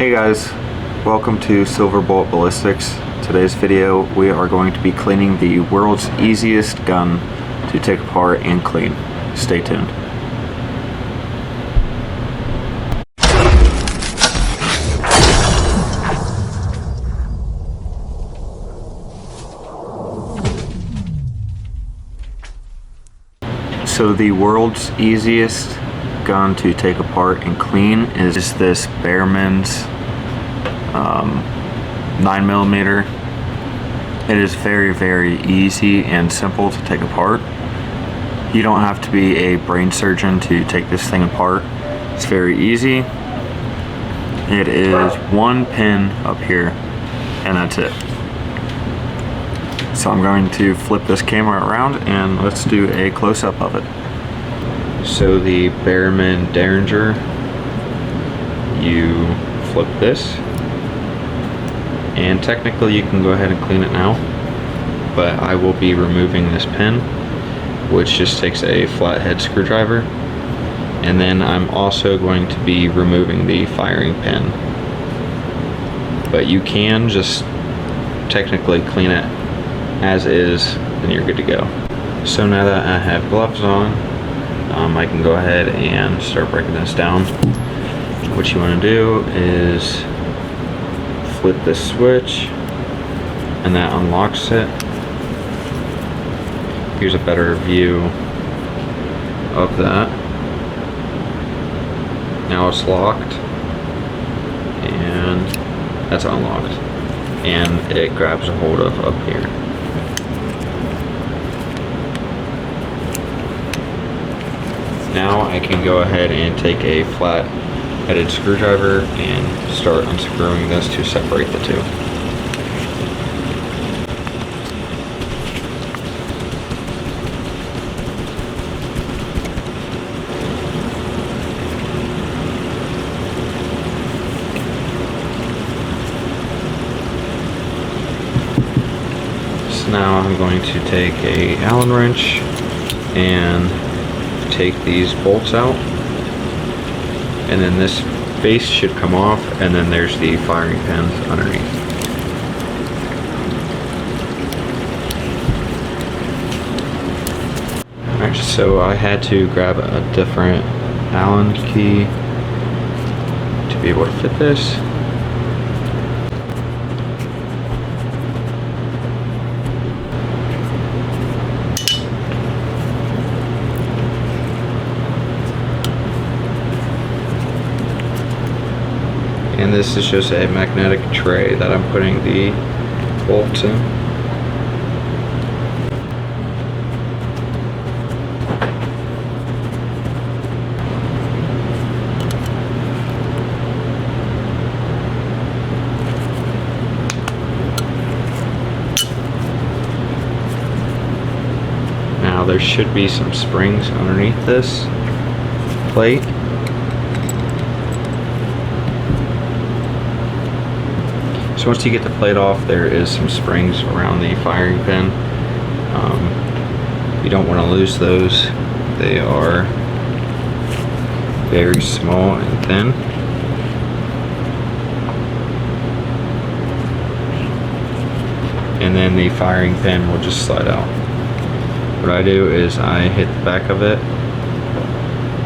Hey guys, welcome to Silverbolt Ballistics. Today's video we are going to be cleaning the world's easiest gun to take apart and clean. Stay tuned. So the world's easiest gun to take apart and clean is this Behrmans 9mm. It is very easy and simple to take apart. You don't have to be a brain surgeon to take this thing apart. It's very easy. It is one pin up here and that's it. So I'm going to flip this camera around and let's do a close-up of it. So the Behrman Derringer, you flip this, and technically you can go ahead and clean it now, but I will be removing this pin, which just takes a flathead screwdriver, and then I'm also going to be removing the firing pin. But you can just technically clean it as is, and you're good to go. So now that I have gloves on, I can go ahead and start breaking this down. What you want to do is flip this switch and that unlocks it. Here's a better view of that. Now it's locked and that's unlocked, and it grabs a hold of up here. Now I can go ahead and take a flat-headed screwdriver and start unscrewing this to separate the two. So now I'm going to take a Allen wrench and take these bolts out, and then this base should come off, and then there's the firing pins underneath. Alright, so I had to grab a different Allen key to be able to fit this. And this is just a magnetic tray that I'm putting the bolts in. Now there should be some springs underneath this plate. So once you get the plate off, there is some springs around the firing pin. You don't want to lose those. They are very small and thin. And then the firing pin will just slide out. What I do is I hit the back of it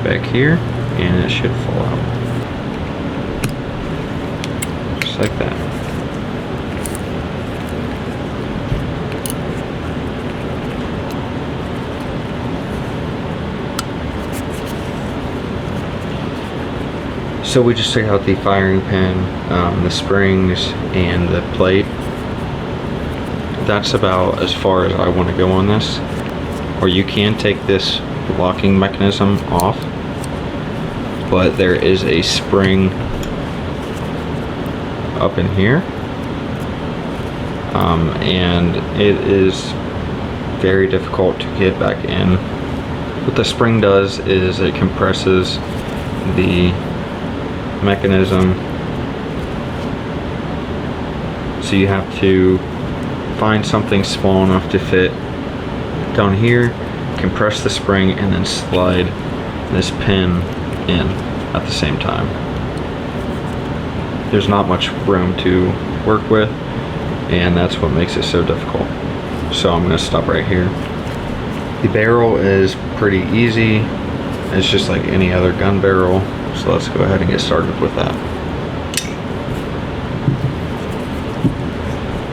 back here, and it should fall out. Just like that. So we just took out the firing pin, the springs, and the plate. That's about as far as I want to go on this. Or you can take this locking mechanism off, but there is a spring up in here, and it is very difficult to get back in. What the spring does is it compresses the mechanism, so you have to find something small enough to fit down here, compress the spring, and then slide this pin in at the same time. there's not much room to work with, and that's what makes it so difficult. So I'm going to stop right here. The barrel is pretty easy. It's just like any other gun barrel. So let's go ahead and get started with that.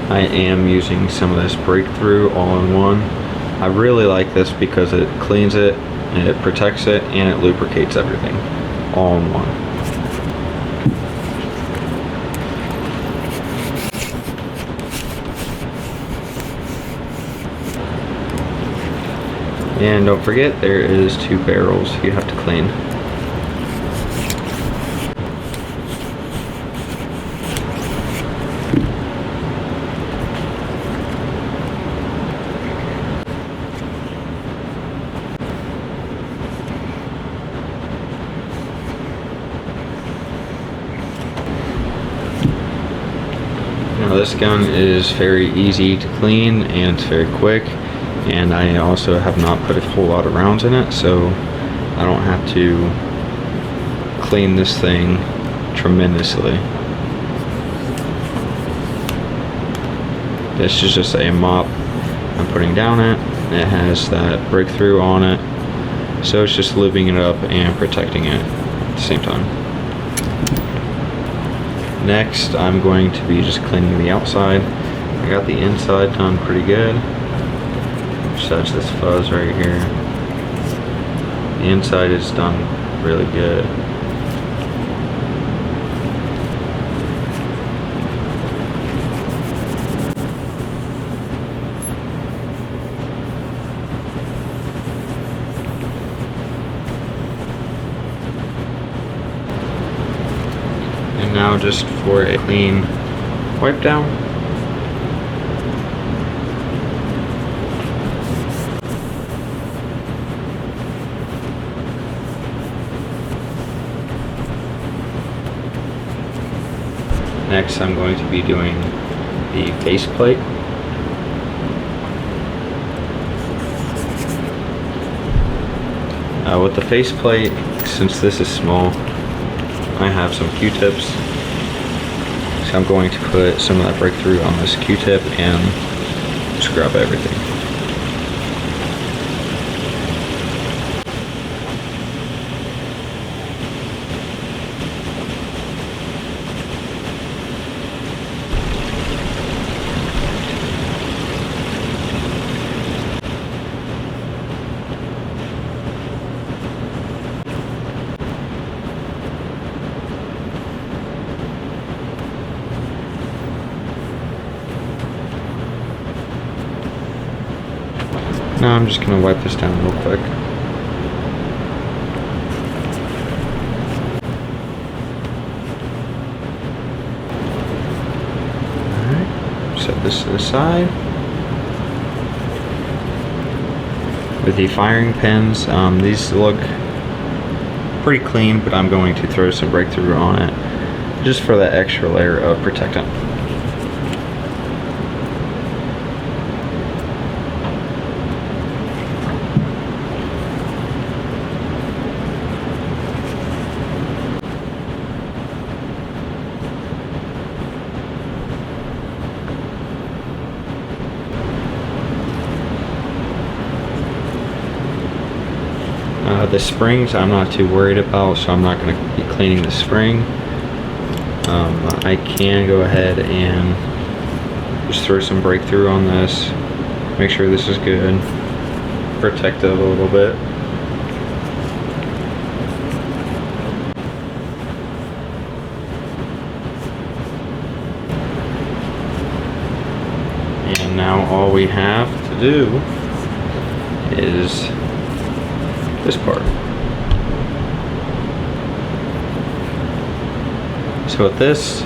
I am using some of this Breakthrough all-in-one. I really like this because it cleans it, and it protects it, and it lubricates everything all in one. And don't forget, there is 2 barrels you have to clean. Now this gun is very easy to clean and it's very quick, and I also have not put a whole lot of rounds in it, so I don't have to clean this thing tremendously. This is just a mop I'm putting down it. It has that Breakthrough on it, so it's just lubing it up and protecting it at the same time. Next, I'm going to be just cleaning the outside. I got the inside done pretty good, besides this fuzz right here. The inside is done really good. And now just for a clean wipe down. Next, I'm going to be doing the faceplate. With the faceplate, since this is small, I have some Q-tips. So I'm going to put some of that Breakthrough on this Q-tip and scrub everything. Now I'm just going to wipe this down real quick. Alright, set this to the side. With the firing pins, these look pretty clean, but I'm going to throw some Breakthrough on it just for that extra layer of protectant. The springs I'm not too worried about, so I'm not going to be cleaning the spring. I can go ahead and just throw some Breakthrough on this, make sure this is good, protect it a little bit. And now all we have to do is this part. So with this,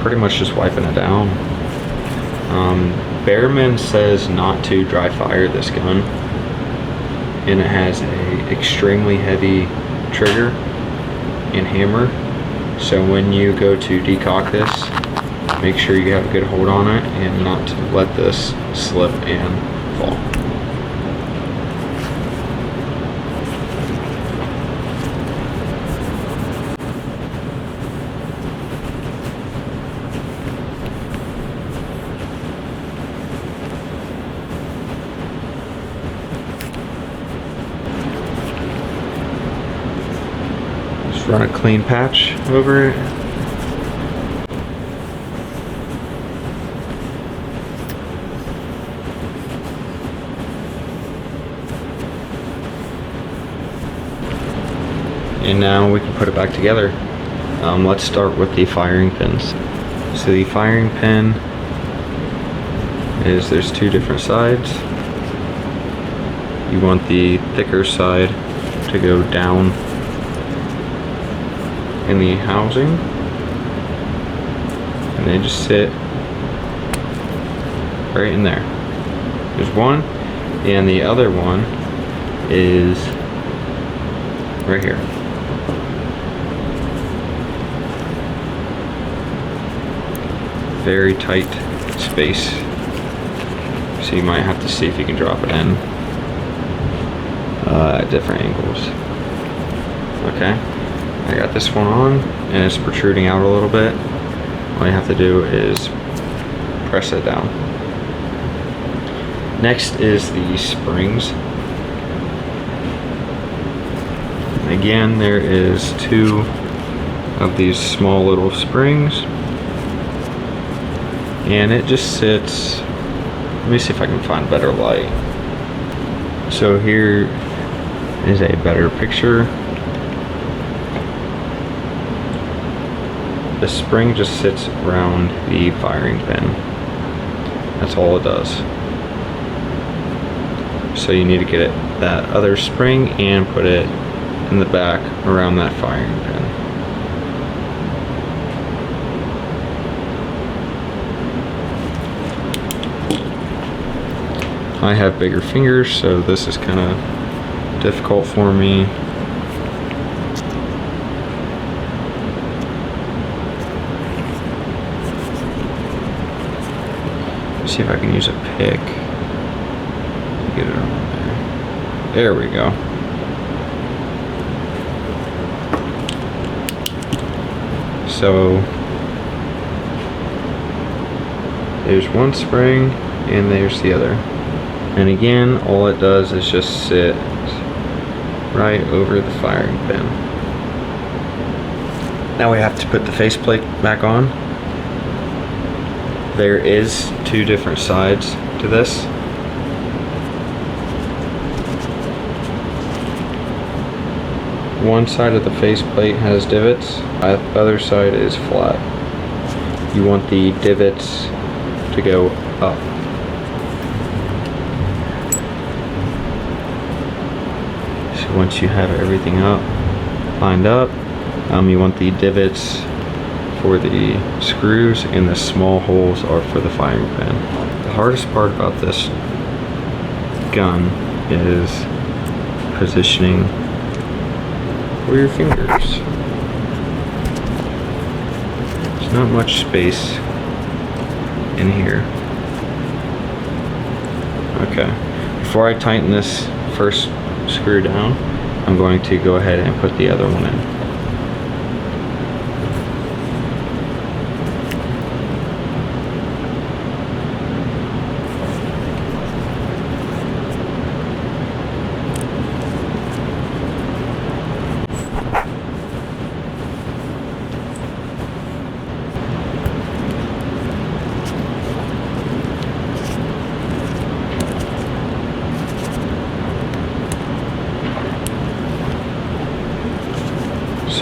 pretty much just wiping it down. Behrman says not to dry fire this gun, and it has a extremely heavy trigger and hammer. So when you go to decock this, make sure you have a good hold on it and not to let this slip and fall. Just run a clean patch over it. And now we can put it back together. Let's start with the firing pins. So the firing pin is, there's two different sides. You want the thicker side to go down in the housing, and they just sit right in there. There's one, and the other one is right here. Very tight space, so you might have to see if you can drop it in at different angles. Okay, I got this one on and it's protruding out a little bit. All you have to do is press it down. Next is the springs. Again, there is two of these small little springs, and it just sits. Let me see if I can find better light. So here is a better picture. The spring just sits around the firing pin. That's all it does. So you need to get that other spring and put it in the back around that firing pin. I have bigger fingers, so this is kind of difficult for me. See if I can use a pick to get it on there. There we go. So there's one spring and there's the other. And again, all it does is just sit right over the firing pin. Now we have to put the faceplate back on. There is two different sides to this. One side of the faceplate has divots, the other side is flat. You want the divots to go up. So once you have everything up, lined up, you want the divots for the screws, and the small holes are for the firing pin. The hardest part about this gun is positioning for your fingers. There's not much space in here. Okay, before I tighten this first screw down, I'm going to go ahead and put the other one in.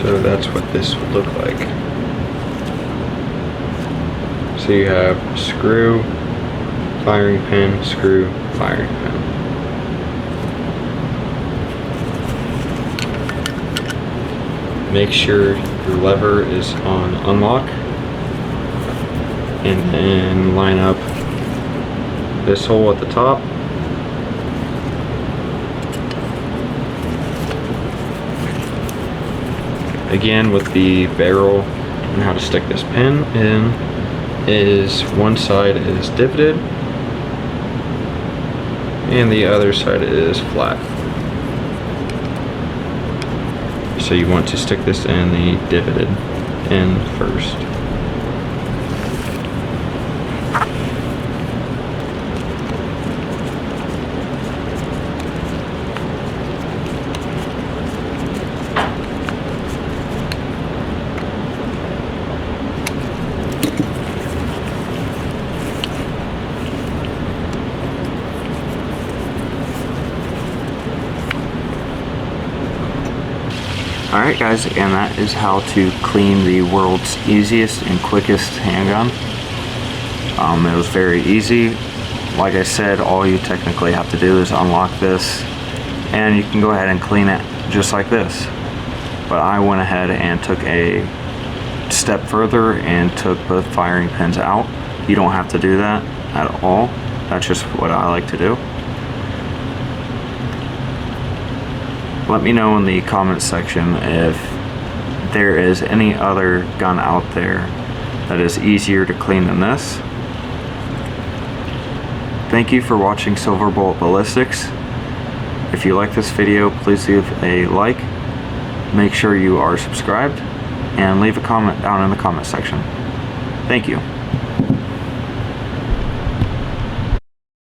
So that's what this would look like. So you have screw, firing pin, screw, firing pin. Make sure your lever is on unlock, and then line up this hole at the top. Again, with the barrel and how to stick this pin in, is one side is divoted and the other side is flat. So you want to stick this in the divoted end first. Alright guys, and that is how to clean the world's easiest and quickest handgun. It was very easy. Like I said, all you technically have to do is unlock this, and you can go ahead and clean it just like this. But I went ahead and took a step further and took both firing pins out. You don't have to do that at all. That's just what I like to do. Let me know in the comments section if there is any other gun out there that is easier to clean than this. Thank you for watching Silver Bullet Ballistics. If you like this video, please leave a like, make sure you are subscribed, and leave a comment down in the comment section. Thank you.